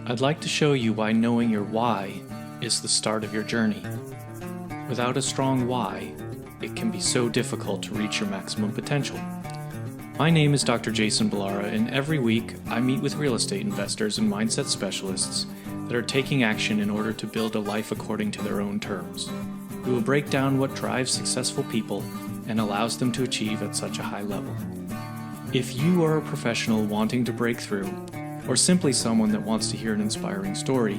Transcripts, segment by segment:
I'd like to show you why knowing your why is the start of your journey. Without a strong why, it can be so difficult to reach your maximum potential. My name is Dr. Jason Balara, and every week I meet with real estate investors and mindset specialists that are taking action in order to build a life according to their own terms. We will break down what drives successful people and allows them to achieve at such a high level. If you are a professional wanting to break through, or simply someone that wants to hear an inspiring story,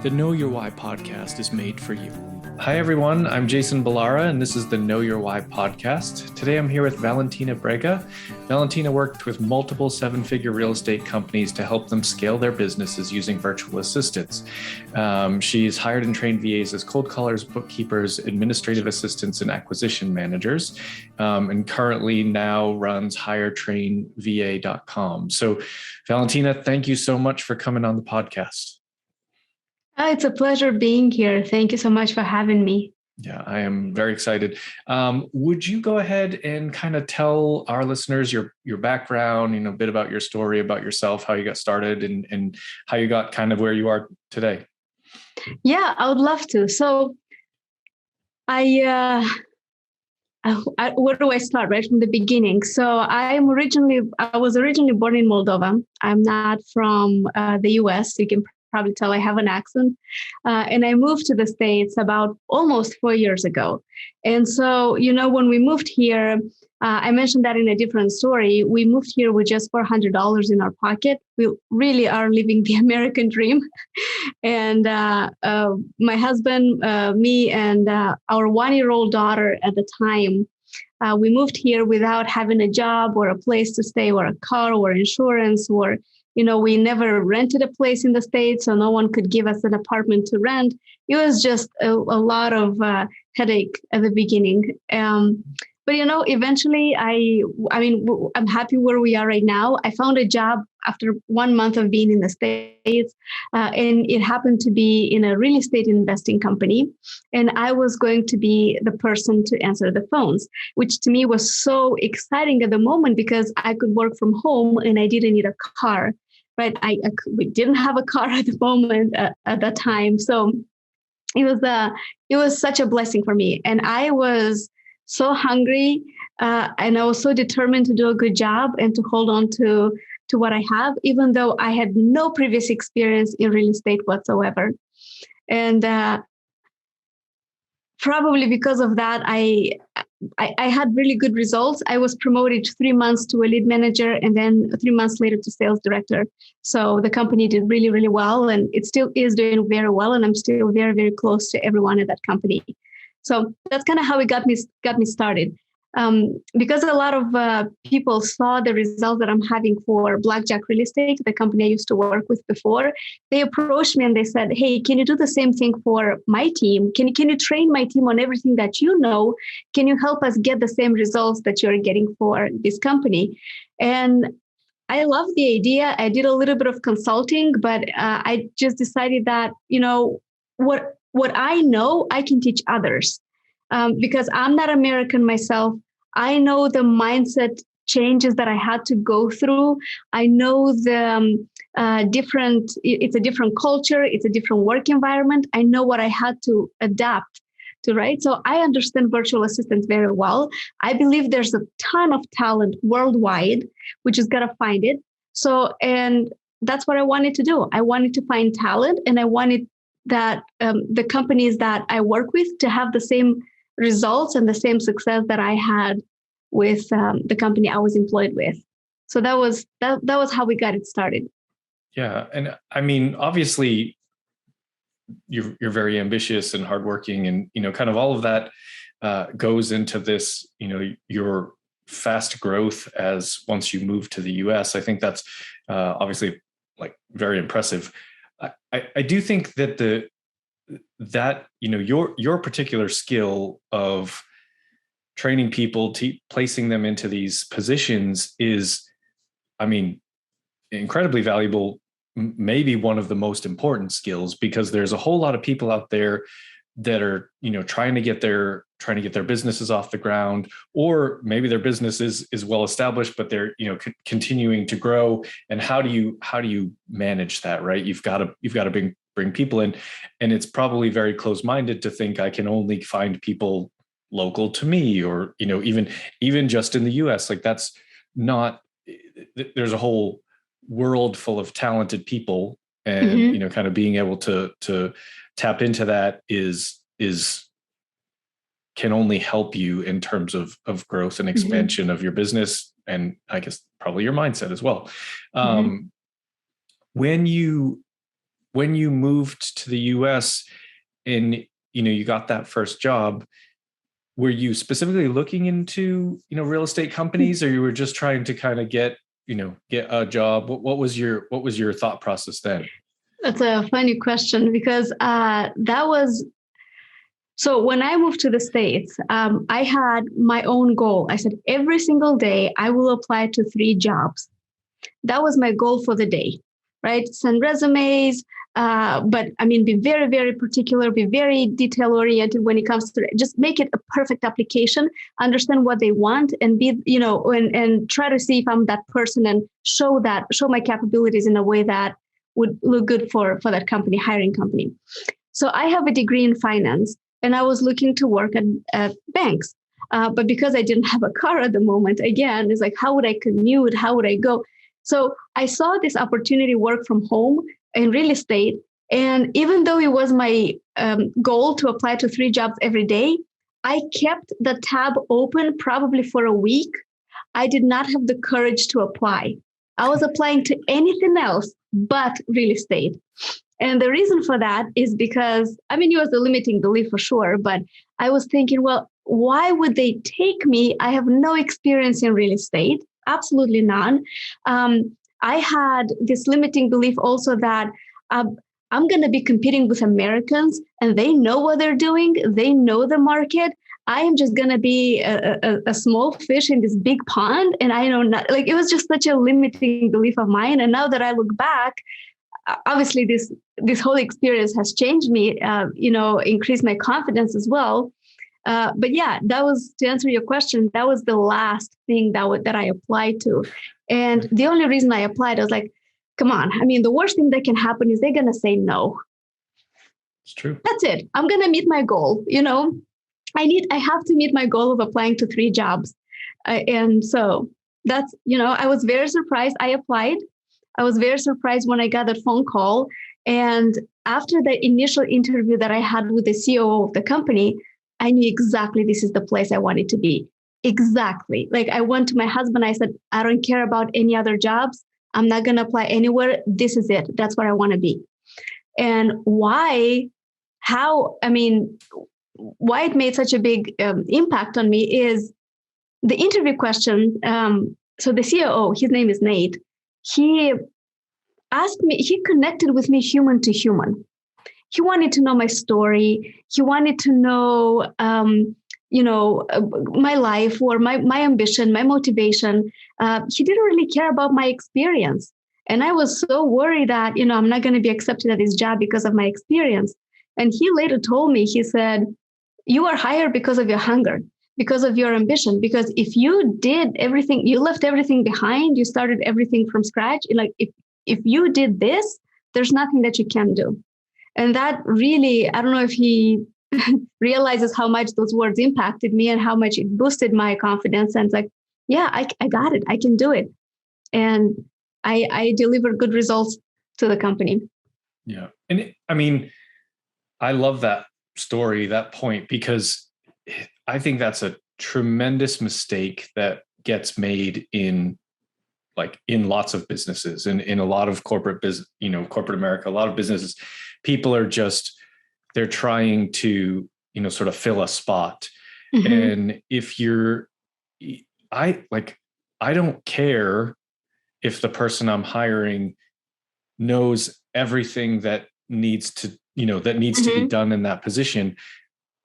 the Know Your Why podcast is made for you. Hi everyone, I'm Jason Balara, and this is the Know Your Why podcast. Today I'm here with Valentina Brega. Valentina worked with multiple seven-figure real estate companies to help them scale their businesses using virtual assistants. She's hired and trained VAs as cold callers, bookkeepers, administrative assistants, and acquisition managers, and currently now runs HireTrainVA.com. So Valentina, thank you so much for coming on the podcast. It's a pleasure being here. Thank you so much for having me. Yeah, I am very excited. Would you go ahead and kind of tell our listeners your background, a bit about your story, about yourself, how you got started and how you got kind of where you are today? Yeah, I would love to. So where do I start? Right from the beginning. So I was originally born in Moldova. I'm not from the US. You can probably tell I have an accent. And I moved to the States about almost 4 years ago. And so, when we moved here, I mentioned that in a different story, we moved here with just $400 in our pocket. We really are living the American dream. And my husband, me, and our 1-year-old daughter at the time, we moved here without having a job or a place to stay or a car or insurance or we never rented a place in the States, so no one could give us an apartment to rent. It was just a lot of headache at the beginning. But eventually I'm happy where we are right now. I found a job after 1 month of being in the States, and it happened to be in a real estate investing company. And I was going to be the person to answer the phones, which to me was so exciting at the moment because I could work from home and I didn't need a car, right? We didn't have a car at the moment at that time. So it was such a blessing for me. And I was so hungry and I was so determined to do a good job and to hold on to what I have, even though I had no previous experience in real estate whatsoever. And probably because of that, I had really good results. I was promoted 3 months to a lead manager and then 3 months later to sales director. So the company did really, really well, and it still is doing very well. And I'm still very, very close to everyone at that company. So that's kind of how it got me started. Because a lot of people saw the results that I'm having for Blackjack Real Estate, the company I used to work with before, they approached me and they said, "Hey, can you do the same thing for my team? Can you train my team on everything that you know? Can you help us get the same results that you're getting for this company?" And I love the idea. I did a little bit of consulting, but I just decided that, what I know, I can teach others. Because I'm not American myself. I know the mindset changes that I had to go through. I know it's a different culture. It's a different work environment. I know what I had to adapt to, right? So I understand virtual assistants very well. I believe there's a ton of talent worldwide. We just got to find it. So, and that's what I wanted to do. I wanted to find talent, and I wanted that the companies that I work with to have the same results and the same success that I had with the company I was employed with. So that was how we got it started. Yeah, and I mean, obviously, you're very ambitious and hardworking, and kind of all of that goes into this. Your fast growth as once you move to the U.S. I think that's obviously like very impressive. I do think that your particular skill of training people, placing them into these positions is, incredibly valuable, maybe one of the most important skills, because there's a whole lot of people out there that are, trying to get their trying to get their businesses off the ground, or maybe their business is well established, but they're, continuing to grow. And how do you manage that, right? You've got to bring people in, and it's probably very close-minded to think I can only find people local to me, or, even just in the US, like that's not, there's a whole world full of talented people, and, kind of being able to tap into that is can only help you in terms of growth and expansion of your business, and I guess probably your mindset as well. When you moved to the US and you got that first job, were you specifically looking into real estate companies, or you were just trying to kind of get a job? What was your thought process then? That's a funny question, because so when I moved to the States, I had my own goal. I said, every single day I will apply to 3 jobs. That was my goal for the day, right? Send resumes, but be very, very particular, be very detail oriented when it comes to just make it a perfect application, understand what they want, and be, and try to see if I'm that person, and show my capabilities in a way that would look good for that company, hiring company. So I have a degree in finance, and I was looking to work at banks. But because I didn't have a car at the moment, again, it's like, how would I commute? How would I go? So I saw this opportunity work from home in real estate. And even though it was my goal to apply to 3 jobs every day, I kept the tab open probably for a week. I did not have the courage to apply. I was applying to anything else but real estate. And the reason for that is because, it was a limiting belief for sure, but I was thinking, well, why would they take me? I have no experience in real estate, absolutely none. I had this limiting belief also that I'm going to be competing with Americans, and they know what they're doing. They know the market. I am just going to be a small fish in this big pond. And I know not, like, it was just such a limiting belief of mine. And now that I look back, obviously this whole experience has changed me, increased my confidence as well. But yeah, that was, to answer your question, that was the last thing that I applied to. And the only reason I applied, I was like, come on. The worst thing that can happen is they're going to say no. It's true. That's it. I'm going to meet my goal. I have to meet my goal of applying to 3 jobs. And so that's, I was very surprised. I applied. I was very surprised when I got that phone call. And after the initial interview that I had with the COO of the company, I knew exactly this is the place I wanted to be. Exactly. Like, I went to my husband. I said, I don't care about any other jobs. I'm not going to apply anywhere. This is it. That's where I want to be. And why it made such a big impact on me is the interview question. So the COO, his name is Nate. He asked me, he connected with me human to human. He wanted to know my story. He wanted to know, my life, or my ambition, my motivation. He didn't really care about my experience. And I was so worried that, I'm not going to be accepted at this job because of my experience. And he later told me, he said, you are hired because of your hunger, because of your ambition. Because if you did everything, you left everything behind, you started everything from scratch. Like, if you did this, there's nothing that you can do. And that really, I don't know if he realizes how much those words impacted me and how much it boosted my confidence. And it's like, yeah, I got it. I can do it. And I delivered good results to the company. Yeah. And I love that story, that point, because I think that's a tremendous mistake that gets made in lots of businesses and in a lot of corporate business, corporate America, a lot of businesses, people are just, they're trying to, sort of fill a spot. Mm-hmm. And if I don't care if the person I'm hiring knows everything that needs to, to be done in that position,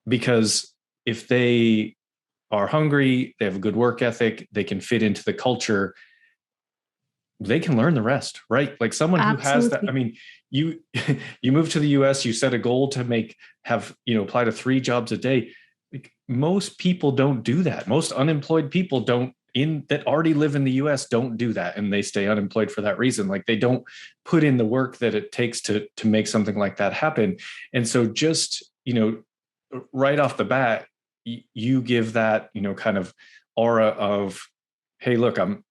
because if they are hungry, they have a good work ethic, they can fit into the culture, they can learn the rest, right? Like someone who has that, you moved to the US, you set a goal to apply to 3 jobs a day. like, most people don't do that. Most unemployed people that already live in the US don't do that, and they stay unemployed for that reason. Like, they don't put in the work that it takes to make something like that happen. And so just, right off the bat, you give that, kind of aura of, hey, look, I'm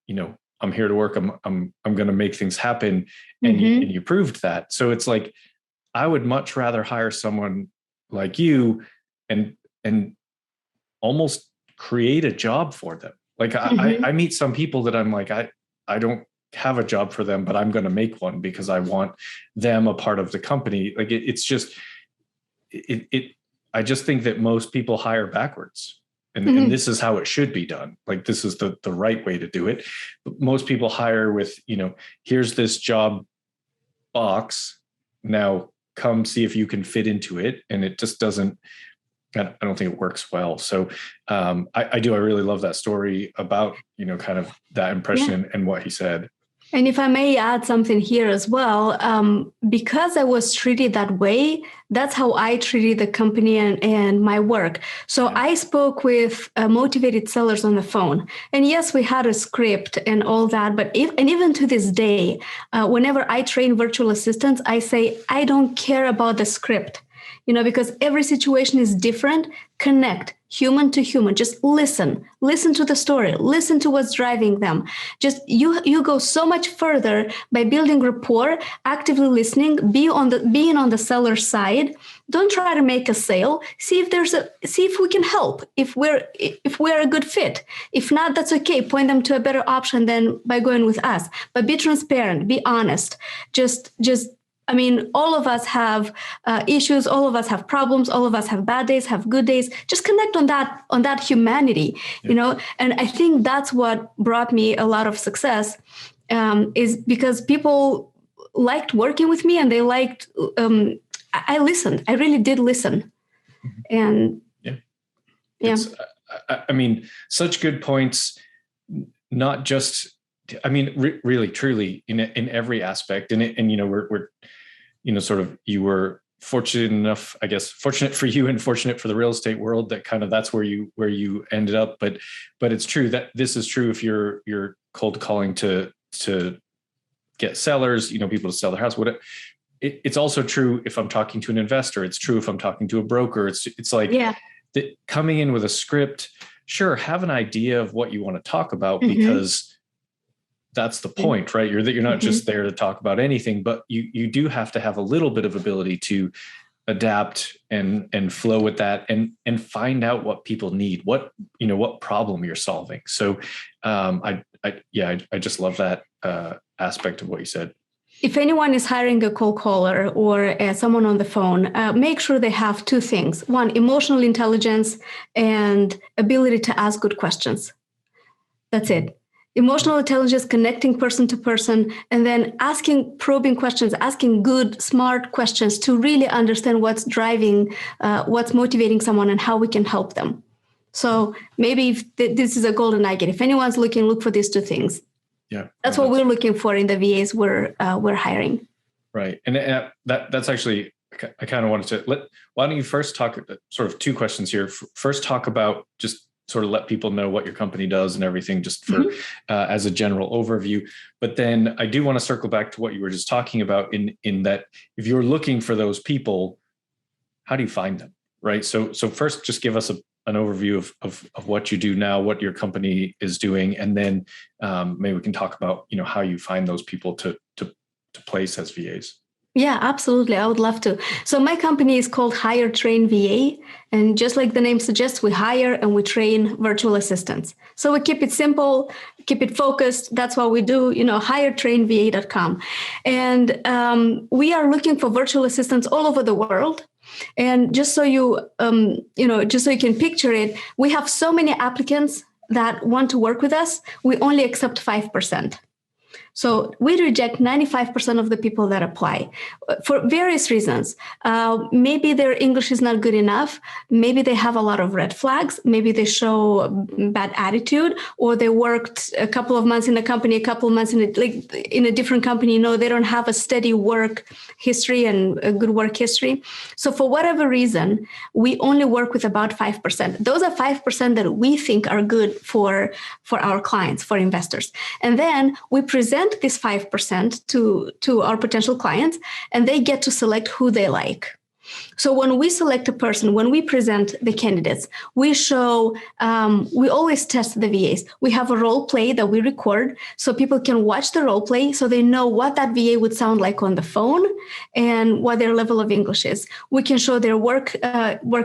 here to work. I'm going to make things happen. And, you proved that. So it's like, I would much rather hire someone like you and almost create a job for them. Like, I meet some people that I'm like, I don't have a job for them, but I'm going to make one because I want them a part of the company. Like, it's just, I just think that most people hire backwards. And this is how it should be done. Like, this is the right way to do it. But most people hire with, here's this job box. Now come see if you can fit into it. And it just doesn't, I don't think it works well. So I really love that story about, kind of that impression and what he said. And if I may add something here as well, because I was treated that way, that's how I treated the company and my work. So I spoke with motivated sellers on the phone. And yes, we had a script and all that. But even to this day, whenever I train virtual assistants, I say, I don't care about the script. Because every situation is different. Connect human to human. Just listen to the story, listen to what's driving them. Just you go so much further by building rapport, actively listening, being on the seller's side. Don't try to make a sale. See if we can help, if we're a good fit. If not, that's okay. Point them to a better option than by going with us. But be transparent, be honest. All of us have issues. All of us have problems. All of us have bad days, have good days. Just connect on that humanity, And I think that's what brought me a lot of success, is because people liked working with me and they liked. I listened. I really did listen, and such good points. Not just. Really, truly, in every aspect, and we're, you were fortunate enough, I guess, fortunate for you and fortunate for the real estate world that kind of that's where you ended up. But it's true that this is true if you're cold calling to get sellers, people to sell their house. It's also true if I'm talking to an investor. It's true if I'm talking to a broker. It's like that coming in with a script. Sure, have an idea of what you want to talk about because. That's the point, right? You're not just there to talk about anything, but you do have to have a little bit of ability to adapt and flow with that and find out what people need, what problem you're solving. So I just love that aspect of what you said. If anyone is hiring a cold caller or someone on the phone, make sure they have two things. One, emotional intelligence and ability to ask good questions. That's it. Emotional intelligence, connecting person to person, and then asking probing questions, asking good, smart questions to really understand what's driving, what's motivating someone and how we can help them. So maybe this is a golden nugget. If anyone's looking, look for these two things. Yeah, that's what we're looking for in the VAs we're hiring. Right, and that's actually I kind of wanted to why don't you first talk sort of two questions here. First, talk about just sort of let people know what your company does and everything, just for as a general overview. But then I do want to circle back to what you were just talking about in that if you're looking for those people, how do you find them, right? So first, just give us an overview of what you do now, what your company is doing, and then maybe we can talk about how you find those people to place as VAs. Yeah, absolutely. I would love to. So my company is called HireTrainVA. And just like the name suggests, we hire and we train virtual assistants. So we keep it simple, keep it focused. That's what we do, HireTrainVA.com. And we are looking for virtual assistants all over the world. And just so you can picture it, we have so many applicants that want to work with us. We only accept 5%. So we reject 95% of the people that apply for various reasons. Maybe their English is not good enough. Maybe they have a lot of red flags. Maybe they show bad attitude, or they worked a couple of months in a company, a couple of months in a different company. They don't have a steady work history and a good work history. So for whatever reason, we only work with about 5%. Those are 5% that we think are good for our clients, for investors. And then we present this 5% to our potential clients, and they get to select who they like. So when we select a person, when we present the candidates, we show, we always test the VAs. We have a role play that we record so people can watch the role play so they know what that VA would sound like on the phone and what their level of English is. We can show their work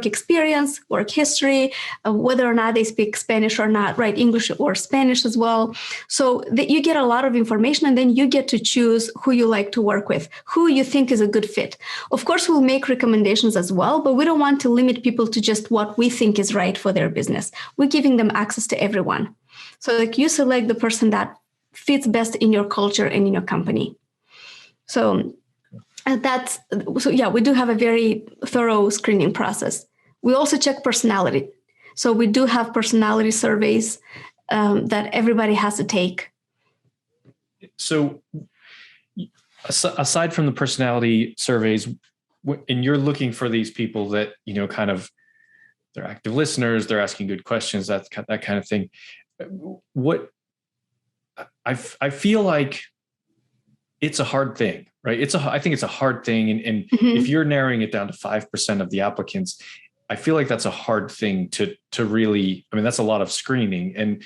experience, work history, whether or not they speak Spanish or not, right? English or Spanish as well. So that you get a lot of information, and then you get to choose who you like to work with, who you think is a good fit. Of course, we'll make recommendations as well, but we don't want to limit people to just what we think is right for their business. We're giving them access to everyone. So you select the person that fits best in your culture and in your company. So we do have a very thorough screening process. We also check personality. So we do have personality surveys that everybody has to take. So aside from the personality surveys, and you're looking for these people that, kind of, they're active listeners, they're asking good questions, that kind of thing. What I feel like it's a hard thing, right? I think it's a hard thing. And if you're narrowing it down to 5% of the applicants, I feel like that's a hard thing to really, that's a lot of screening and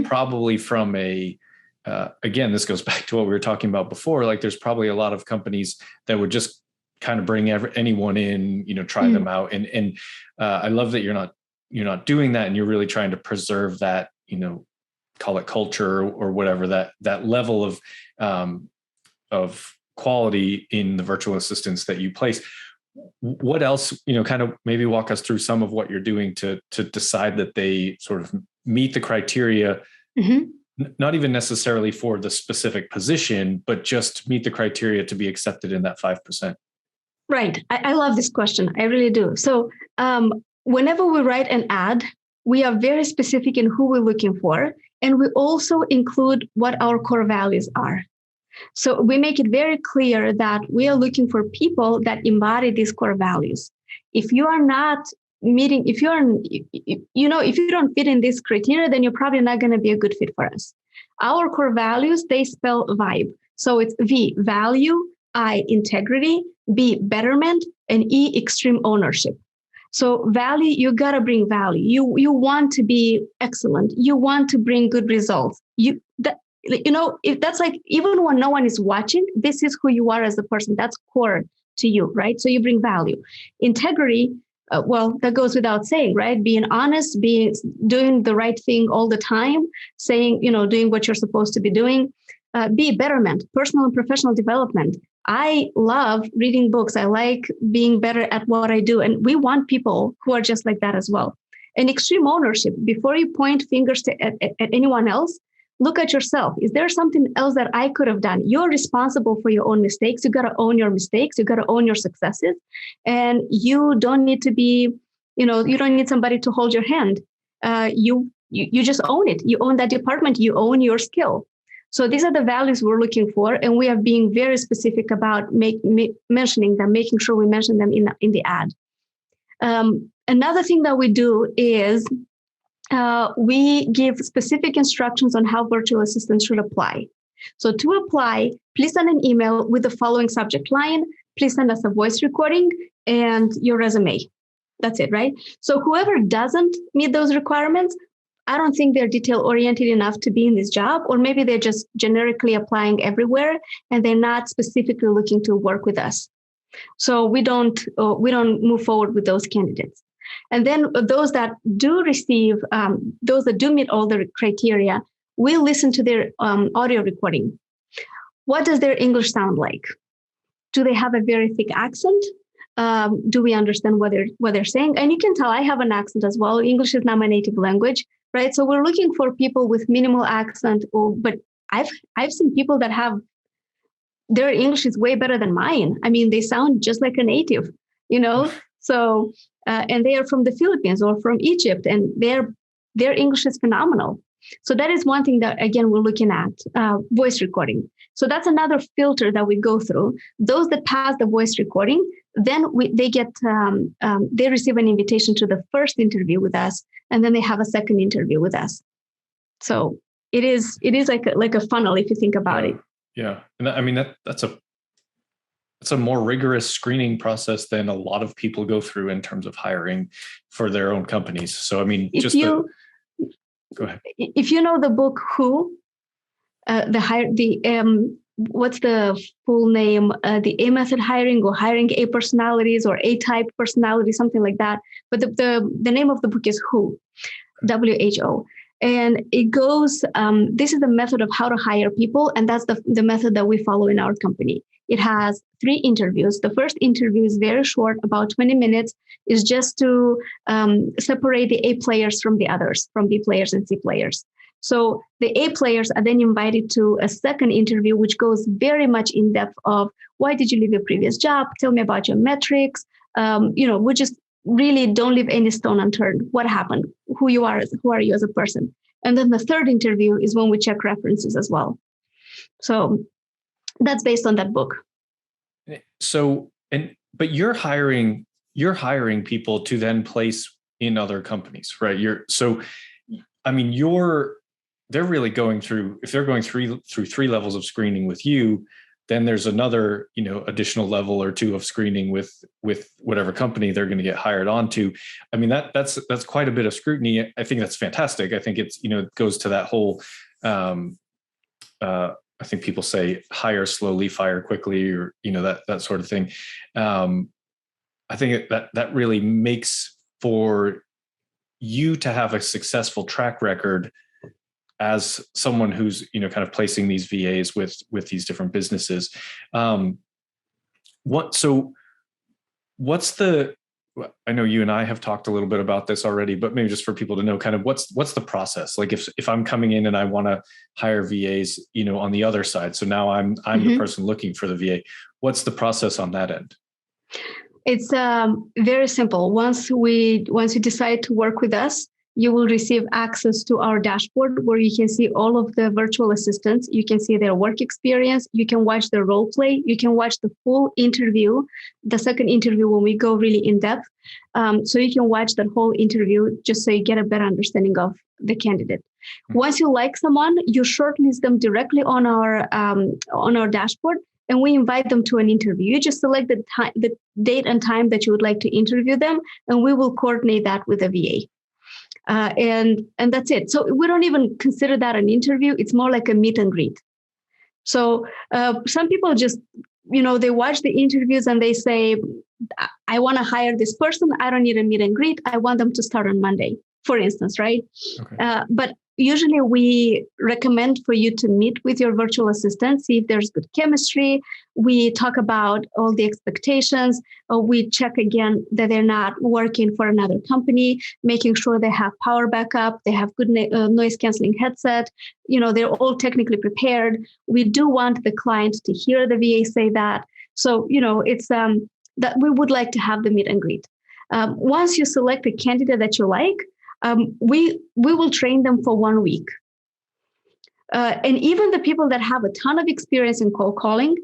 probably from again, this goes back to what we were talking about before. Like there's probably a lot of companies that would just kind of bring anyone in, try them out. And I love that you're not doing that. And you're really trying to preserve that, call it culture or whatever, that level of quality in the virtual assistants that you place. What else, kind of maybe walk us through some of what you're doing to decide that they sort of meet the criteria, not even necessarily for the specific position, but just meet the criteria to be accepted in that 5%. Right. I love this question. I really do. So whenever we write an ad, we are very specific in who we're looking for. And we also include what our core values are. So we make it very clear that we are looking for people that embody these core values. If you are not meeting, if you don't fit in this criteria, then you're probably not going to be a good fit for us. Our core values, they spell vibe. So it's V, value, I, integrity, B, betterment, and E, extreme ownership. So value, you got to bring value. You want to be excellent. You want to bring good results. If that's like, even when no one is watching, this is who you are as a person. That's core to you, right? So you bring value. Integrity, that goes without saying, right? Being honest, doing the right thing all the time, doing what you're supposed to be doing. B, betterment, personal and professional development. I love reading books. I like being better at what I do. And we want people who are just like that as well. And extreme ownership. Before you point fingers at anyone else, look at yourself. Is there something else that I could have done? You're responsible for your own mistakes. You got to own your mistakes. You got to own your successes. And you don't need to be, you don't need somebody to hold your hand. You just own it. You own that department. You own your skill. So these are the values we're looking for, and we are being very specific about mentioning them, making sure we mention them in the ad. Another thing that we do is we give specific instructions on how virtual assistants should apply. So to apply, please send an email with the following subject line. Please send us a voice recording and your resume. That's it, right? So whoever doesn't meet those requirements, I don't think they're detail-oriented enough to be in this job, or maybe they're just generically applying everywhere and they're not specifically looking to work with us. So we don't move forward with those candidates. And then those that do receive, those that do meet all the criteria, we listen to their audio recording. What does their English sound like? Do they have a very thick accent? Do we understand what they're saying? And you can tell I have an accent as well. English is not my native language, right? So we're looking for people with minimal accent, but I've seen people that have their English is way better than mine. I mean, they sound just like a native, you know. So and they are from the Philippines or from Egypt, and their English is phenomenal. So that is one thing that, again, we're looking at, voice recording. So that's another filter that we go through. Those that pass the voice recording, then they receive an invitation to the first interview with us, and then they have a second interview with us. So it is like a funnel if you think about it. Yeah, and I mean that's a more rigorous screening process than a lot of people go through in terms of hiring for their own companies. So I mean, go ahead. If you know the book Who, what's the full name? The A method hiring, or hiring A personalities, or A type personality, something like that. But the name of the book is Who, WHO. And it goes, this is the method of how to hire people. And that's the method that we follow in our company. It has 3 interviews. The first interview is very short, about 20 minutes, is just to separate the A players from the others, from B players and C players. So the A players are then invited to a second interview, which goes very much in depth of why did you leave your previous job? Tell me about your metrics. We just really don't leave any stone unturned. What happened? Who are you as a person? And then the third interview is when we check references as well. So that's based on that book. So, but you're hiring people to then place in other companies, right? They're really going through, if they're going through 3 levels of screening with you, then there's another, additional level or 2 of screening with whatever company they're going to get hired onto. I mean, that's quite a bit of scrutiny. I think that's fantastic. I think it's, it goes to that whole, I think people say hire slowly, fire quickly, or, that sort of thing. I think that really makes for you to have a successful track record as someone who's, kind of placing these VAs with these different businesses. I know you and I have talked a little bit about this already, but maybe just for people to know kind of what's the process? Like if I'm coming in and I want to hire VAs, on the other side. So now I'm the person looking for the VA. What's the process on that end? It's very simple. Once you decide to work with us, you will receive access to our dashboard where you can see all of the virtual assistants. You can see their work experience. You can watch the role play. You can watch the full interview, the second interview when we go really in depth. So you can watch that whole interview just so you get a better understanding of the candidate. Once you like someone, you shortlist them directly on our dashboard, and we invite them to an interview. You just select the date and time that you would like to interview them, and we will coordinate that with a VA. And that's it. So we don't even consider that an interview. It's more like a meet and greet. So some people just, they watch the interviews and they say, I want to hire this person. I don't need a meet and greet. I want them to start on Monday, for instance, right? Okay. But usually we recommend for you to meet with your virtual assistant, see if there's good chemistry. We talk about all the expectations. We check again that they're not working for another company, making sure they have power backup, they have good noise canceling headset. They're all technically prepared. We do want the client to hear the VA say that. So, it's that we would like to have the meet and greet. Once you select a candidate that you like, we will train them for 1 week. And even the people that have a ton of experience in cold calling,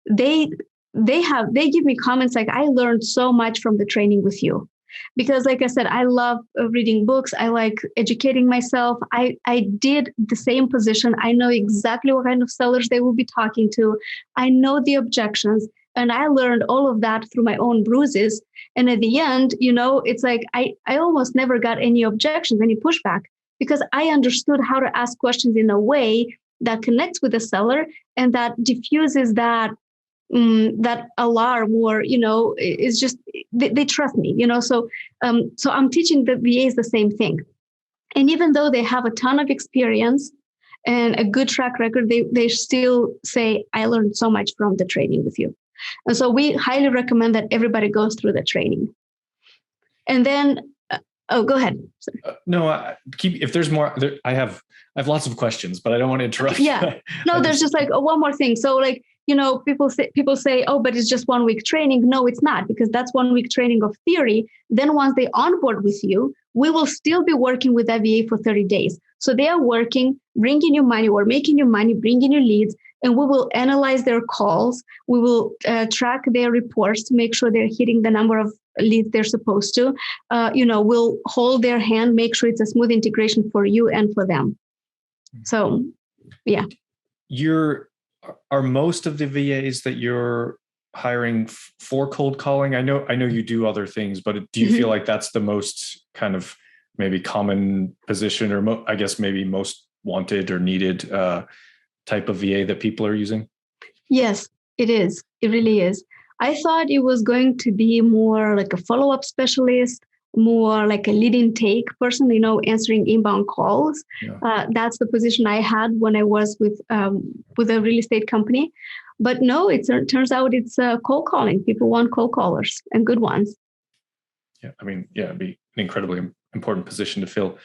they give me comments like, I learned so much from the training with you. Because like I said, I love reading books. I like educating myself. I did the same position. I know exactly what kind of sellers they will be talking to. I know the objections. And I learned all of that through my own bruises. And at the end, it's like I almost never got any objections, any pushback, because I understood how to ask questions in a way that connects with the seller and that diffuses that alarm, or is just they trust me. So I'm teaching the VAs the same thing. And even though they have a ton of experience and a good track record, they still say, I learned so much from the training with you. And so we highly recommend that everybody goes through the training. And then Oh, go ahead. No, if there's more, I have lots of questions, but I don't want to interrupt. Yeah. No, there's just like one more thing. So like, people say, oh, but it's just 1 week training. No, it's not, because that's 1 week training of theory. Then once they onboard with you, we will still be working with that VA for 30 days. So they are working, bringing you money or making you money, bringing you leads, and we will analyze their calls. We will track their reports to make sure they're hitting the number of leads they're supposed to. We'll hold their hand, make sure it's a smooth integration for you and for them. So, yeah. Are most of the VAs that you're hiring for cold calling? I know you do other things, but do you feel like that's the most kind of maybe common position, or I guess maybe most wanted or needed type of VA that people are using? Yes, it is. It really is. I thought it was going to be more like a follow-up specialist, more like a lead intake person, answering inbound calls. Yeah. That's the position I had when I was with a real estate company. But no, it turns out it's cold calling. People want cold callers, and good ones. Yeah, I mean, yeah, it'd be an incredibly important position to fill.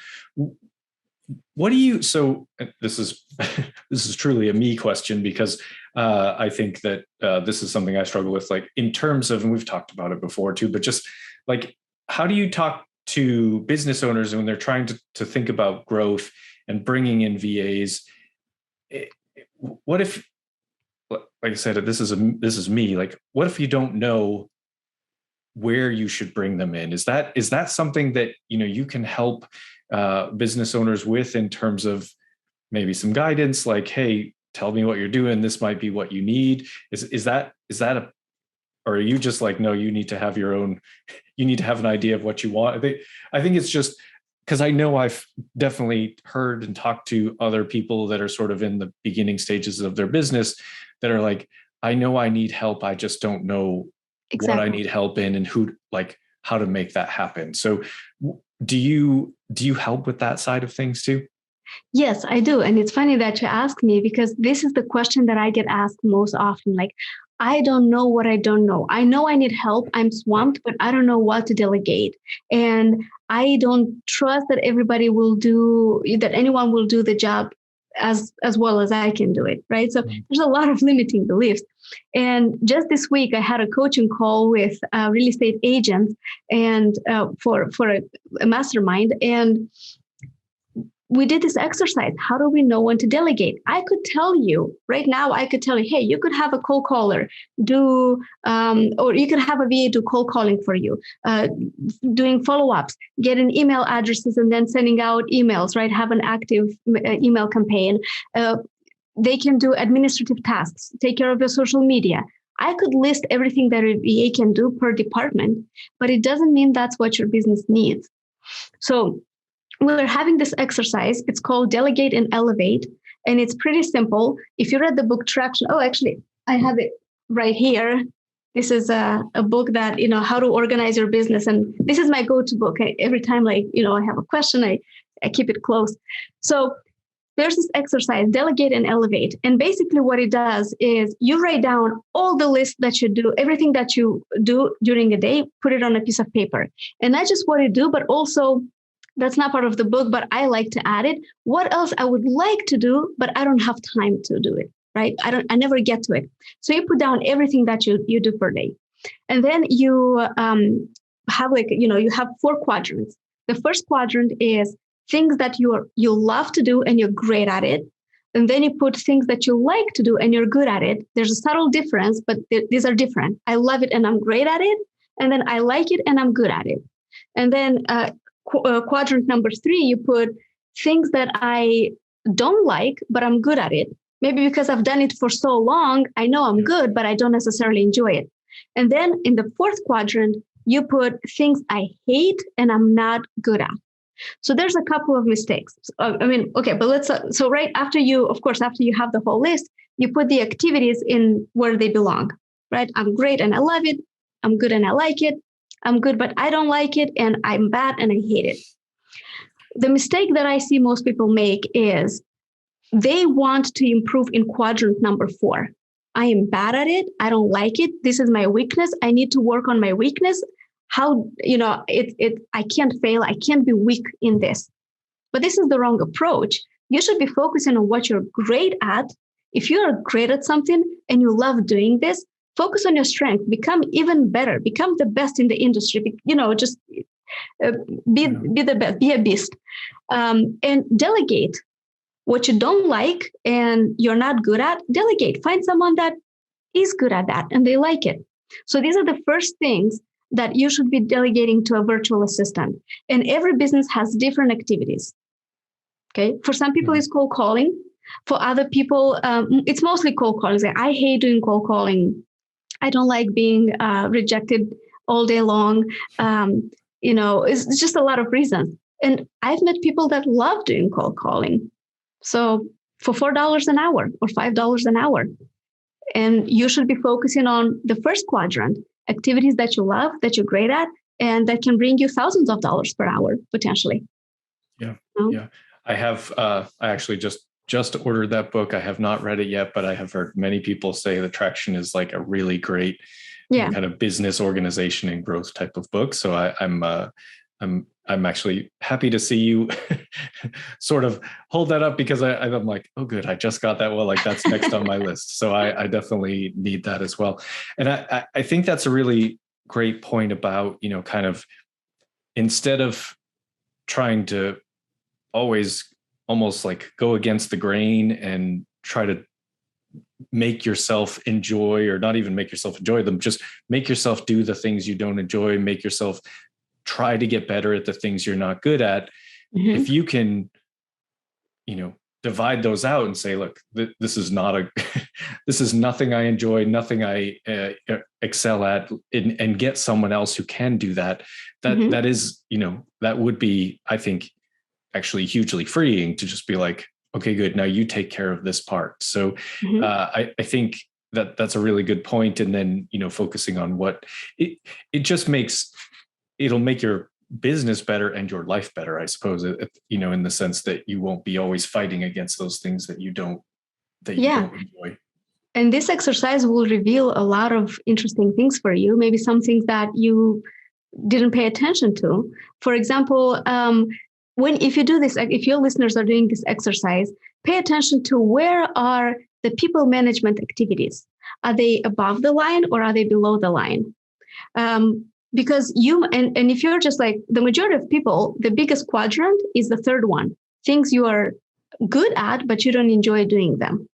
What do you? So this is truly a me question, because I think that this is something I struggle with, like in terms of, and we've talked about it before too, but just like, how do you talk to business owners when they're trying to think about growth and bringing in VAs? What if, like I said, this is me. Like, what if you don't know where you should bring them in? Is that something that you can help business owners with, in terms of maybe some guidance, like, hey, tell me what you're doing, this might be what you need? Is that or are you just like, no, you need to have an idea of what you want? I think it's just because I know I've definitely heard and talked to other people that are sort of in the beginning stages of their business that are like, I know I need help, I just don't know what I need help in and how to make that happen. So do you help with that side of things too? Yes, I do. And it's funny that you ask me, because this is the question that I get asked most often. Like, I don't know what I don't know. I know I need help. I'm swamped, but I don't know what to delegate. And I don't trust that anyone will do the job as well as I can do it. Right. So there's a lot of limiting beliefs. And just this week, I had a coaching call with real estate agents and for a mastermind. And we did this exercise. How do we know when to delegate? I could tell you right now, hey, you could have a cold caller or you could have a VA do cold calling for you, doing follow-ups, getting email addresses and then sending out emails, right? Have an active email campaign. They can do administrative tasks, take care of your social media. I could list everything that a VA can do per department, but it doesn't mean that's what your business needs. So we're having this exercise. It's called Delegate and Elevate. And it's pretty simple. If you read the book Traction, actually, I have it right here. This is a book that, how to organize your business. And this is my go-to book. Every time I have a question, I keep it close. So there's this exercise, Delegate and Elevate. And basically what it does is you write down all the lists that you do, everything that you do during a day, put it on a piece of paper. And not just what you do, but also, that's not part of the book, but I like to add it. What else I would like to do, but I don't have time to do it, right? I never get to it. So you put down everything that you do per day. And then you have you have 4 quadrants. The first quadrant is things that you love to do and you're great at it. And then you put things that you like to do and you're good at it. There's a subtle difference, but these are different. I love it and I'm great at it. And then I like it and I'm good at it. And then quadrant number 3, you put things that I don't like, but I'm good at it. Maybe because I've done it for so long, I know I'm good, but I don't necessarily enjoy it. And then in the 4th quadrant, you put things I hate and I'm not good at. So there's a couple of mistakes. But so right after you have the whole list, you put the activities in where they belong, right? I'm great and I love it. I'm good and I like it. I'm good, but I don't like it, and I'm bad and I hate it. The mistake that I see most people make is they want to improve in quadrant number 4. I am bad at it. I don't like it. This is my weakness. I need to work on my weakness. how, I can't fail. I can't be weak in this. But this is the wrong approach. You should be focusing on what you're great at. If you're great at something and you love doing this, focus on your strength, become even better, become the best in the industry, just be the best, be a beast, and delegate what you don't like and you're not good at. Delegate, find someone that is good at that and they like it. So these are the first things that you should be delegating to a virtual assistant. And every business has different activities. Okay. For some people, it's cold calling. For other people, it's mostly cold calling. I hate doing cold calling. I don't like being rejected all day long. It's just a lot of reasons. And I've met people that love doing cold calling. So for $4 an hour or $5 an hour. And you should be focusing on the first quadrant, activities that you love, that you're great at, and that can bring you thousands of dollars per hour, potentially. Yeah. Yeah. I have, I actually just ordered that book. I have not read it yet, but I have heard many people say the Traction is like a really great kind of business organization and growth type of book. So I'm actually happy to see you sort of hold that up, because I'm like, oh, good. I just got that. Well, like that's next on my list. So I definitely need that as well. And I think that's a really great point about, kind of instead of trying to always almost like go against the grain and try to make yourself enjoy, or not even make yourself enjoy them, just make yourself do the things you don't enjoy, make yourself try to get better at the things you're not good at. Mm-hmm. If you can, divide those out and say, look, this is this is nothing I enjoy, nothing I excel at, and get someone else who can do that. That is, that would be, I think, actually hugely freeing to just be like, okay, good. Now you take care of this part. So I think that's a really good point. And then, focusing on what it just it'll make your business better and your life better, I suppose, in the sense that you won't be always fighting against those things that you don't enjoy. And this exercise will reveal a lot of interesting things for you, maybe some things that you didn't pay attention to. For example, if you do this, if your listeners are doing this exercise, pay attention to where are the people management activities. Are they above the line or are they below the line? Because and if you're just like the majority of people, the biggest quadrant is the third one, things you are good at, but you don't enjoy doing them.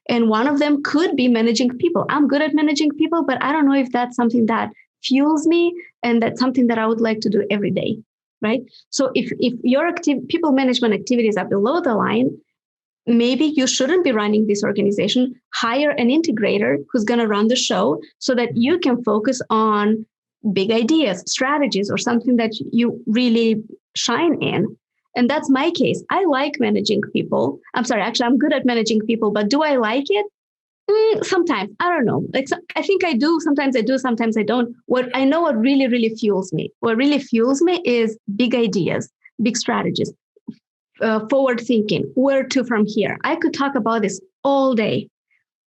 And one of them could be managing people. I'm good at managing people, but I don't know if that's something that fuels me and that's something that I would like to do every day, right? So if your people management activities are below the line, maybe you shouldn't be running this organization. Hire an integrator who's going to run the show so that you can focus on big ideas, strategies, or something that you really shine in. And that's my case. I like managing people. I'm good at managing people, but do I like it? Sometimes. I don't know. I think I do. Sometimes I do. Sometimes I don't. What really, really fuels me. What really fuels me is big ideas, big strategies, forward thinking, where to from here. I could talk about this all day,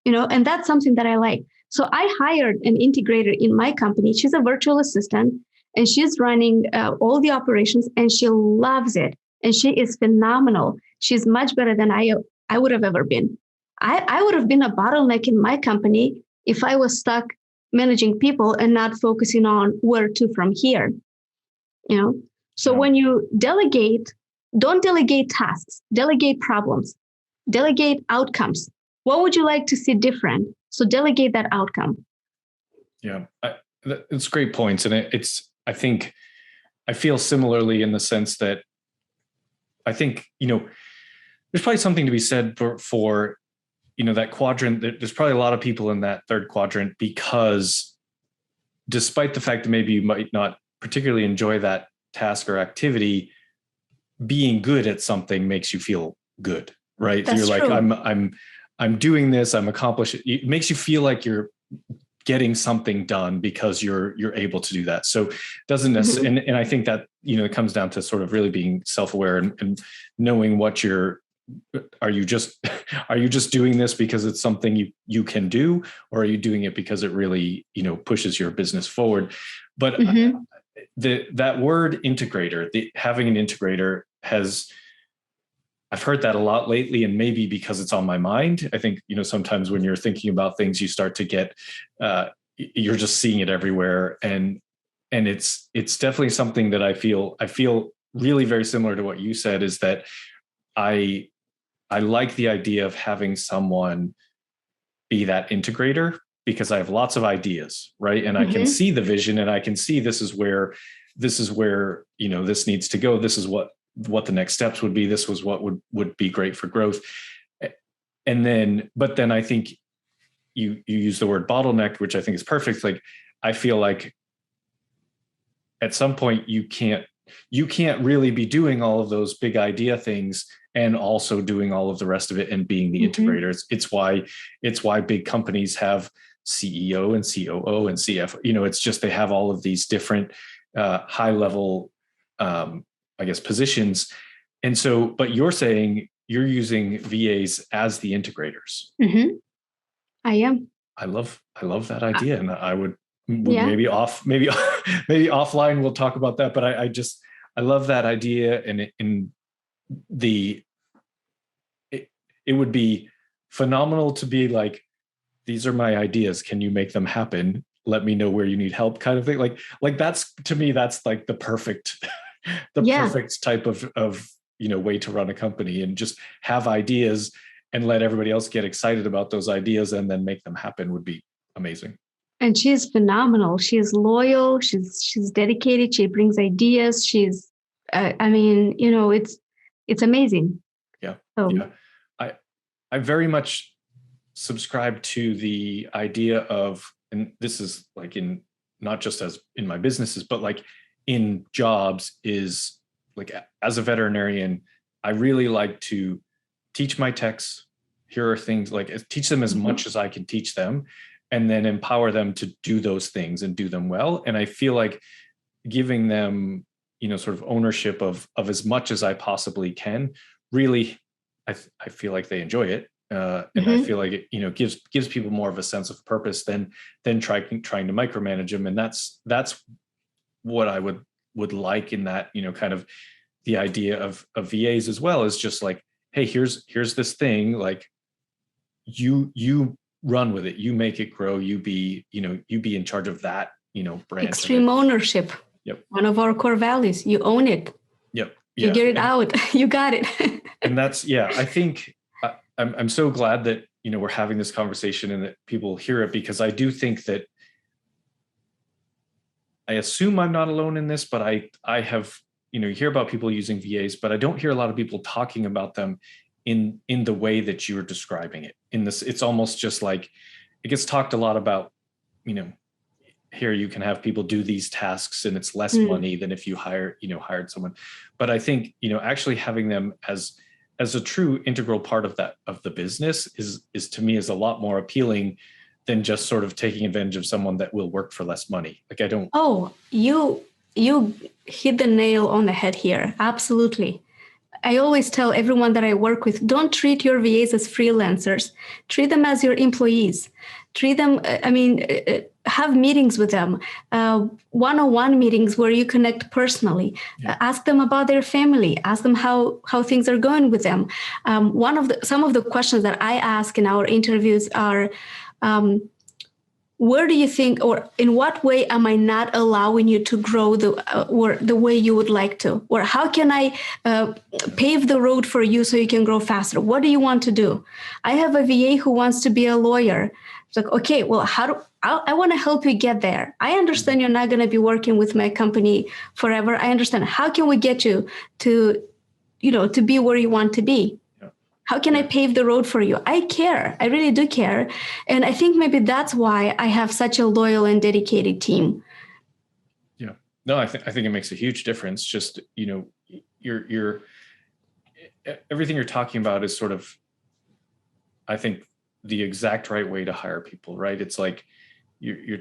and that's something that I like. So I hired an integrator in my company. She's a virtual assistant and she's running all the operations and she loves it. And she is phenomenal. She's much better than I would have ever been. I would have been a bottleneck in my company if I was stuck managing people and not focusing on where to from here. So when you delegate, don't delegate tasks, delegate problems, delegate outcomes. What would you like to see different? So delegate that outcome. Yeah, it's great points. And I think I feel similarly in the sense that I think, there's probably something to be said for that quadrant. There's probably a lot of people in that third quadrant, because despite the fact that maybe you might not particularly enjoy that task or activity, being good at something makes you feel good, right? That's so you're true. like, I'm doing this, I'm accomplishing. It makes you feel like you're getting something done because you're able to do that. So it doesn't necessarily, and I think that, it comes down to sort of really being self-aware and knowing what are you just doing this because it's something you can do, or are you doing it because it really, pushes your business forward? But that word integrator, having an integrator I've heard that a lot lately, and maybe because it's on my mind. I think, sometimes when you're thinking about things, you start to get, you're just seeing it everywhere. And it's definitely something that I feel really very similar to what you said, is that I like the idea of having someone be that integrator, because I have lots of ideas, right? And I can see the vision, and I can see this is where, this needs to go. This is what the next steps would be. This was what would be great for growth. But then I think you use the word bottleneck, which I think is perfect. Like, I feel like at some point you can't really be doing all of those big idea things and also doing all of the rest of it and being the integrators. It's why big companies have CEO and COO and CFO. It's just, they have all of these different high level, I guess, positions. And so, but you're saying you're using VAs as the integrators. I am. I love that idea. And I would maybe offline we'll talk about that. But I love that idea. And it would be phenomenal to be like, these are my ideas. Can you make them happen? Let me know where you need help, kind of thing. Like that's, to me, that's like the perfect, perfect type of way to run a company, and just have ideas and let everybody else get excited about those ideas and then make them happen would be amazing. And she's phenomenal. She's loyal. She's dedicated. She brings ideas. She's, it's amazing. Yeah. So. Yeah. I very much subscribe to the idea of, and this is like in, not just as in my businesses, but like in jobs, is like, as a veterinarian, I really like to teach my techs. Here are things, like teach them as much as I can teach them, and then empower them to do those things and do them well. And I feel like giving them, sort of ownership of as much as I possibly can, really, I feel like they enjoy it. And I feel like it, gives people more of a sense of purpose than trying to micromanage them. And that's what I would like in that, kind of the idea of VAs as well, is just like, hey, here's this thing, like you run with it, you make it grow, you be in charge of that, branch. Extreme ownership. Yep. One of our core values. You own it. Yep. You get it out. You got it. And that's, I think I'm so glad that, we're having this conversation and that people hear it, because I do think that, I assume I'm not alone in this, but I have, you hear about people using VAs, but I don't hear a lot of people talking about them in the way that you're describing it. In this, it's almost just like, it gets talked a lot about, here you can have people do these tasks and it's less money than if you hired someone. But I think, actually having them as a true integral part of the business is to me is a lot more appealing than just sort of taking advantage of someone that will work for less money. Like, I don't. Oh, you hit the nail on the head here. Absolutely. I always tell everyone that I work with, don't treat your VAs as freelancers. Treat them as your employees. Treat them, have meetings with them, one-on-one meetings where you connect personally. Yeah. Ask them about their family. Ask them how things are going with them. Some of the questions that I ask in our interviews are, where do you think, or in what way am I not allowing you to grow the way you would like to? Or how can I pave the road for you so you can grow faster? What do you want to do? I have a VA who wants to be a lawyer. It's like, okay, well, I want to help you get there. I understand you're not going to be working with my company forever. I understand. How can we get you to be where you want to be? How can I pave the road for you? I care. I really do care. And I think maybe that's why I have such a loyal and dedicated team. Yeah. No, I think it makes a huge difference. Just, you're everything you're talking about is sort of, I think, the exact right way to hire people, right? It's like you're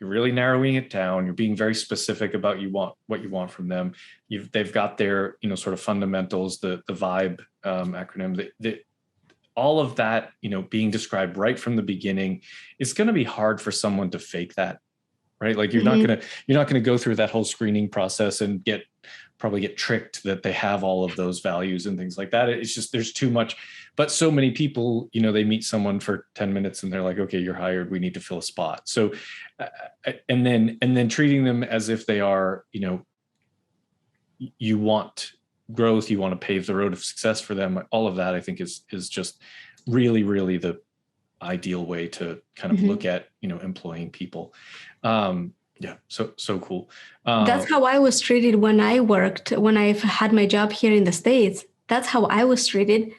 really narrowing it down. You're being very specific about what you want from them. They've got their, sort of fundamentals, the VIBE acronym, all of that, being described right from the beginning. It's going to be hard for someone to fake that right? Like you're not gonna go through that whole screening process and probably get tricked that they have all of those values and things like that. It's just, there's too much. But so many people, they meet someone for 10 minutes and they're like, okay, you're hired. We need to fill a spot. So, and then treating them as if they are, you want growth, you want to pave the road of success for them. All of that, I think, is just really, really the ideal way to kind of look at, employing people. Yeah. So cool. That's how I was treated when I had my job here in the States. That's how I was treated.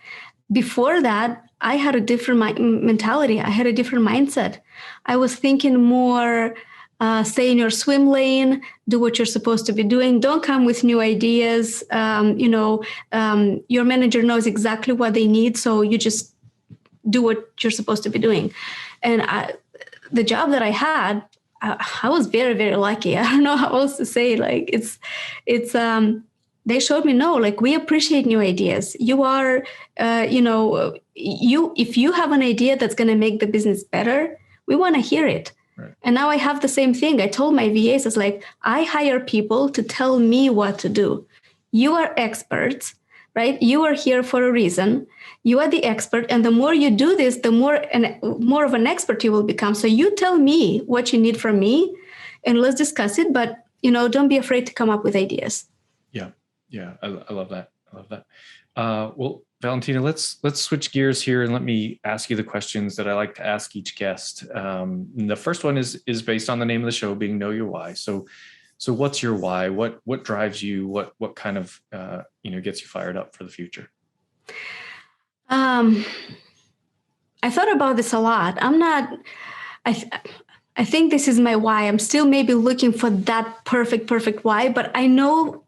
Before that, I had a different mentality. I had a different mindset. I was thinking more, stay in your swim lane, do what you're supposed to be doing. Don't come with new ideas. Your manager knows exactly what they need. So you just do what you're supposed to be doing. And the job that I had, I was very, very lucky. I don't know how else to say. Like they showed me, no, like we appreciate new ideas. You are, if you have an idea that's going to make the business better, we want to hear it. Right. And now I have the same thing. I told my VAs, it's like, I hire people to tell me what to do. You are experts, right? You are here for a reason. You are the expert. And the more you do this, the more of an expert you will become. So you tell me what you need from me and let's discuss it. But, don't be afraid to come up with ideas. Yeah. Yeah. I love that. Well, Valentina, let's switch gears here and let me ask you the questions that I like to ask each guest. The first one is based on the name of the show being Know Your Why. So what's your why? What drives you? What kind of, gets you fired up for the future? I thought about this a lot. I think this is my why. I'm still maybe looking for that perfect why, but I know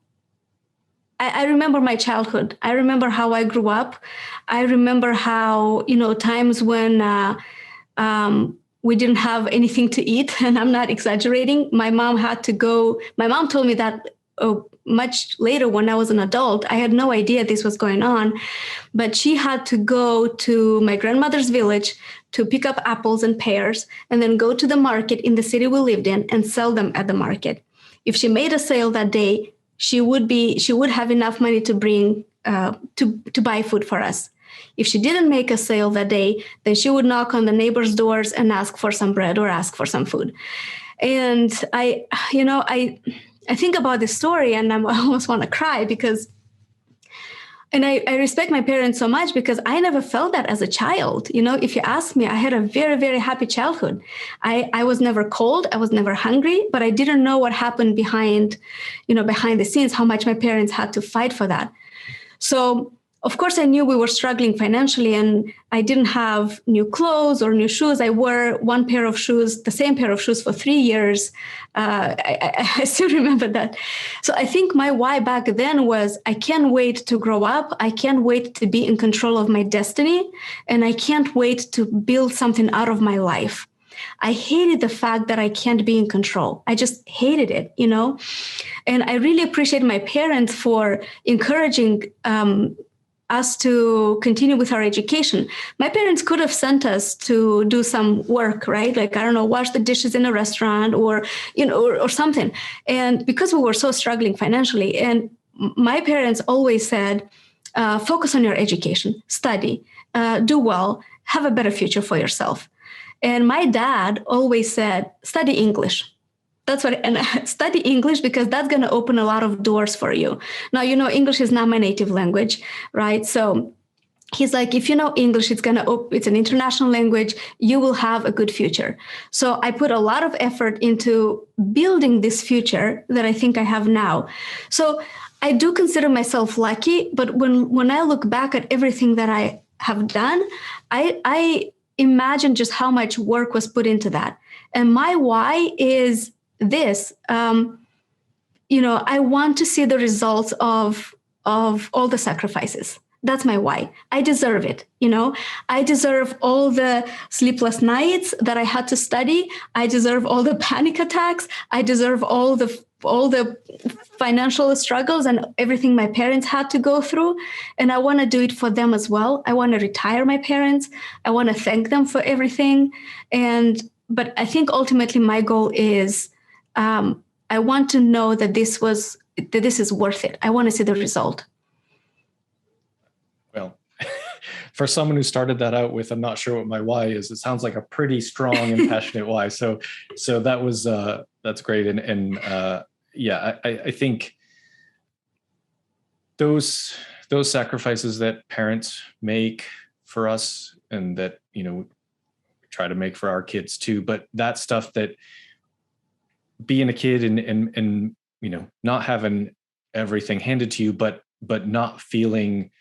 I remember my childhood. I remember how I grew up. I remember how, times when we didn't have anything to eat, and I'm not exaggerating. My mom told me that much later when I was an adult. I had no idea this was going on, but she had to go to my grandmother's village to pick up apples and pears and then go to the market in the city we lived in and sell them at the market. If she made a sale that day, she would have enough money to bring to buy food for us. If she didn't make a sale that day, then she would knock on the neighbors' doors and ask for some bread or ask for some food. And I think about this story and I almost want to cry because, and I respect my parents so much because I never felt that as a child. If you ask me, I had a very, very happy childhood. I was never cold. I was never hungry, but I didn't know what happened behind the scenes, how much my parents had to fight for that. So of course I knew we were struggling financially and I didn't have new clothes or new shoes. I wore the same pair of shoes for 3 years. I still remember that. So I think my why back then was I can't wait to grow up. I can't wait to be in control of my destiny. And I can't wait to build something out of my life. I hated the fact that I can't be in control. I just hated it, And I really appreciate my parents for encouraging us to continue with our education. My parents could have sent us to do some work, right? Like, I don't know, wash the dishes in a restaurant or something. And because we were so struggling financially, and my parents always said, focus on your education, study, do well, have a better future for yourself. And my dad always said, study English. And study English because that's going to open a lot of doors for you. Now, English is not my native language, right? So he's like, if you know English, it's an international language. You will have a good future. So I put a lot of effort into building this future that I think I have now. So I do consider myself lucky, but when I look back at everything that I have done, I imagine just how much work was put into that. And my why is this, I want to see the results of all the sacrifices. That's my why. I deserve it. I deserve all the sleepless nights that I had to study. I deserve all the panic attacks. I deserve all the financial struggles and everything my parents had to go through. And I want to do it for them as well. I want to retire my parents. I want to thank them for everything. But I think ultimately my goal is I want to know that this is worth it. I want to see the result. Well, for someone who started that out with, I'm not sure what my why is, it sounds like a pretty strong and passionate why. So that was, that's great. And I think those sacrifices that parents make for us, and that, we try to make for our kids too, but that stuff, that being a kid and not having everything handed to you, but not feeling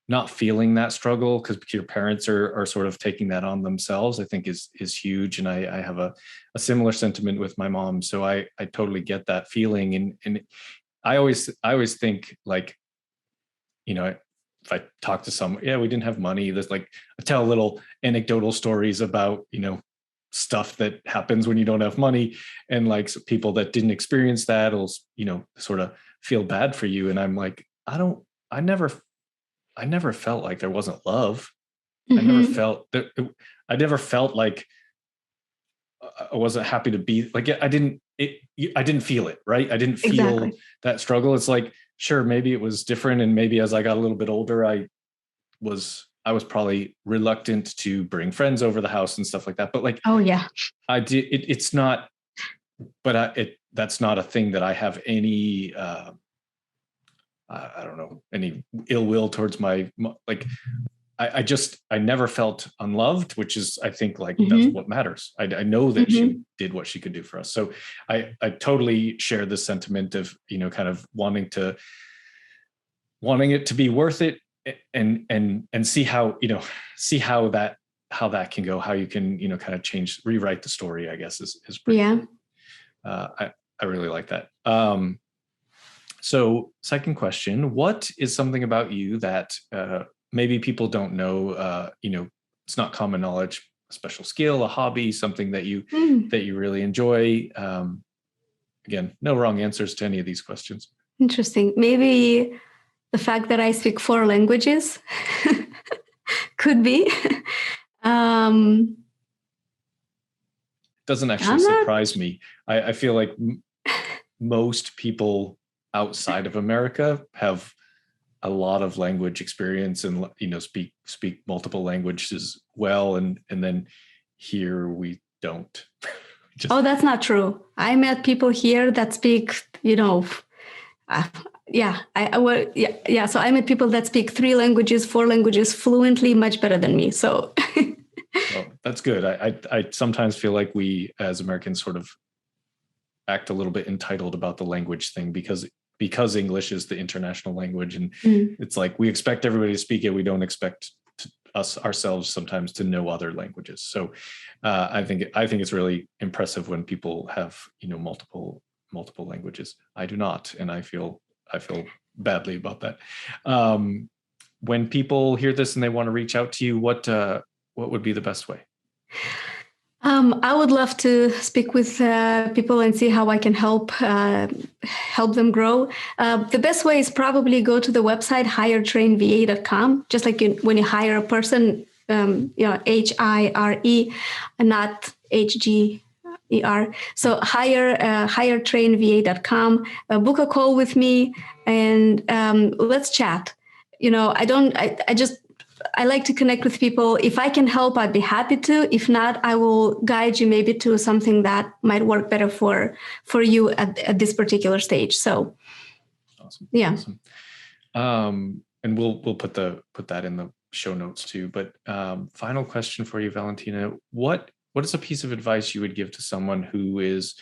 that struggle because your parents are sort of taking that on themselves, I think is huge. And I have a similar sentiment with my mom. So I totally get that feeling. And I always think, like, if I talk to someone, we didn't have money. There's like, I tell little anecdotal stories about, stuff that happens when you don't have money, and like, so people that didn't experience that will, sort of feel bad for you. And I'm like, I never felt like there wasn't love. I never felt like I wasn't happy to be like, I didn't feel it, right? I didn't feel that struggle. It's like, sure, maybe it was different. And maybe as I got a little bit older, I was probably reluctant to bring friends over the house and stuff like that. But like, oh yeah, I did, it's not, but that's not a thing that I have any, I don't know, any ill will towards my, like, I never felt unloved, which is, I think, like, that's what matters. I know that she did what she could do for us. So I totally share the sentiment of, kind of wanting it to be worth it, and see how that can go, how you can, kind of rewrite the story, I guess is pretty cool. I really like that. So second question, what is something about you that, maybe people don't know, it's not common knowledge, a special skill, a hobby, something that you really enjoy? Again, no wrong answers to any of these questions. Interesting. Maybe the fact that I speak 4 languages could be. Doesn't actually surprise me. I feel like most people outside of America have a lot of language experience and, speak multiple languages well. And then here we don't. That's not true. I met people here that speak, So I met people that speak 3 languages, 4 languages fluently, much better than me. So well, that's good. I sometimes feel like we as Americans sort of act a little bit entitled about the language thing because English is the international language, and it's like we expect everybody to speak it. We don't expect ourselves sometimes to know other languages. So I think it's really impressive when people have multiple languages. I do not, and I feel badly about that. When people hear this and they want to reach out to you, what would be the best way? I would love to speak with people and see how I can help them grow. The best way is probably go to the website HireTrainVA.com. Just like when you hire a person, HIRE, not HGER. So HireTrainVA.com. Book a call with me and let's chat. I like to connect with people. If I can help, I'd be happy to. If not, I will guide you maybe to something that might work better for you at this particular stage. So, awesome. Yeah. Awesome. And we'll put that in the show notes too. But final question for you, Valentina. What is a piece of advice you would give to someone who is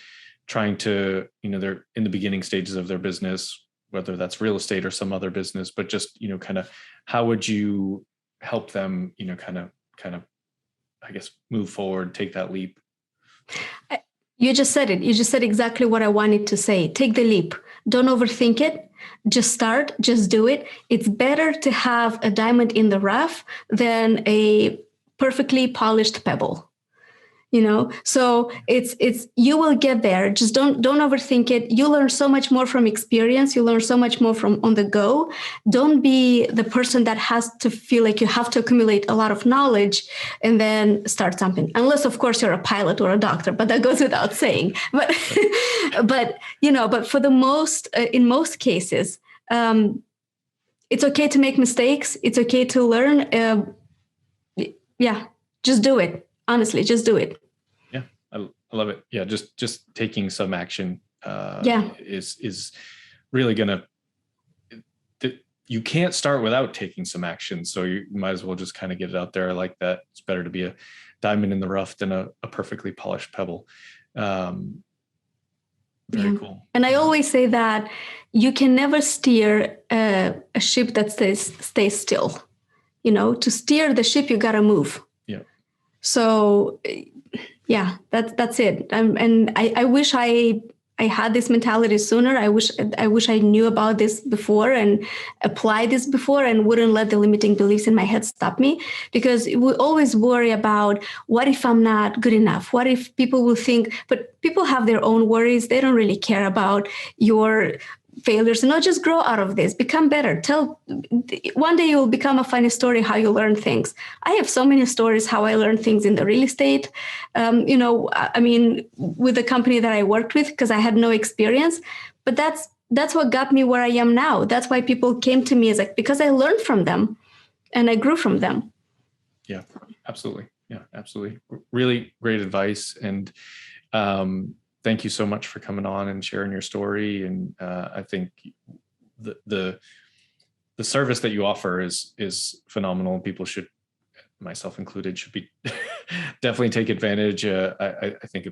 trying to, they're in the beginning stages of their business, whether that's real estate or some other business, but just, kind of how would you help them, kind of, I guess, move forward, take that leap? You just said it. You just said exactly what I wanted to say. Take the leap. Don't overthink it. Just start. Just do it. It's better to have a diamond in the rough than a perfectly polished pebble. So it's you will get there. Just don't overthink it. You learn so much more from experience. You learn so much more from on the go. Don't be the person that has to feel like you have to accumulate a lot of knowledge and then start something, unless of course you're a pilot or a doctor, but that goes without saying. But but for the most in most cases, it's okay to make mistakes. It's okay to learn. Just do it. Honestly, just do it. Yeah, I love it. Yeah, just taking some action is really gonna. You can't start without taking some action, so you might as well just kind of get it out there. I like that. It's better to be a diamond in the rough than a perfectly polished pebble. Very cool. And I always say that you can never steer a ship that stays still. To steer the ship, you gotta move. Yeah. So, that's it. And I wish I had this mentality sooner. I wish I knew about this before and applied this before and wouldn't let the limiting beliefs in my head stop me, because we always worry about what if I'm not good enough? What if people will think, but people have their own worries. They don't really care about your failures. Just grow out of this, become better. One day you'll become a funny story how you learn things. I have so many stories how I learned things in the real estate, with the company that I worked with, because I had no experience, but that's what got me where I am now. That's why people came to me because I learned from them and I grew from them. Yeah, absolutely. Yeah, absolutely. Really great advice. And, thank you so much for coming on and sharing your story. And I think the service that you offer is phenomenal. People should, myself included, should be definitely take advantage. I think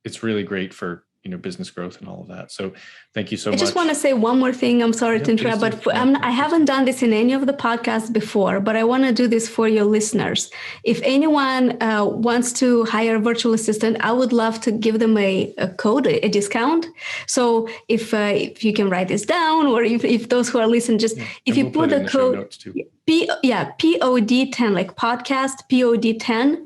it's really great for business growth and all of that. So thank you so much. I just want to say one more thing. I'm sorry to interrupt, but I haven't done this in any of the podcasts before, but I want to do this for your listeners. If anyone wants to hire a virtual assistant, I would love to give them a code, a discount. So if you can write this down, or if those who are listening, if you put the code POD10, like podcast POD10,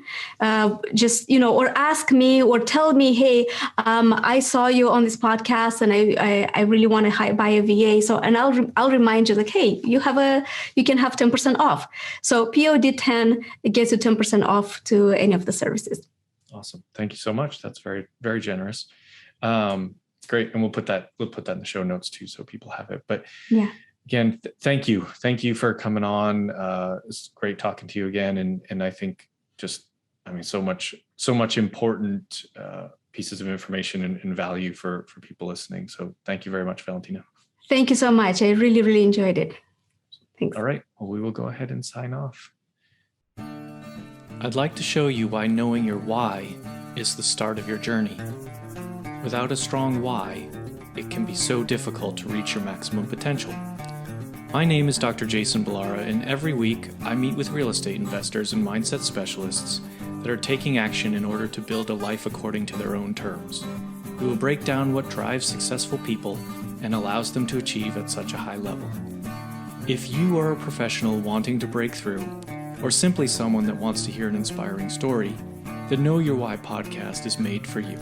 or ask me or tell me, hey, I saw you on this podcast and I really want to buy a VA. So, and I'll remind you, like, hey, you can have 10% off. So POD10, it gets you 10% off to any of the services. Awesome. Thank you so much. That's very, very generous. Great. And we'll put that in the show notes too, so people have it. But yeah. Again, thank you. Thank you for coming on. It's great talking to you again. And I think so much important pieces of information and value for people listening. So thank you very much, Valentina. Thank you so much. I really, really enjoyed it. Thanks. All right. Well, we will go ahead and sign off. I'd like to show you why knowing your why is the start of your journey. Without a strong why, it can be so difficult to reach your maximum potential. My name is Dr. Jason Balara, and every week I meet with real estate investors and mindset specialists that are taking action in order to build a life according to their own terms. We will break down what drives successful people and allows them to achieve at such a high level. If you are a professional wanting to break through, or simply someone that wants to hear an inspiring story, the Know Your Why podcast is made for you.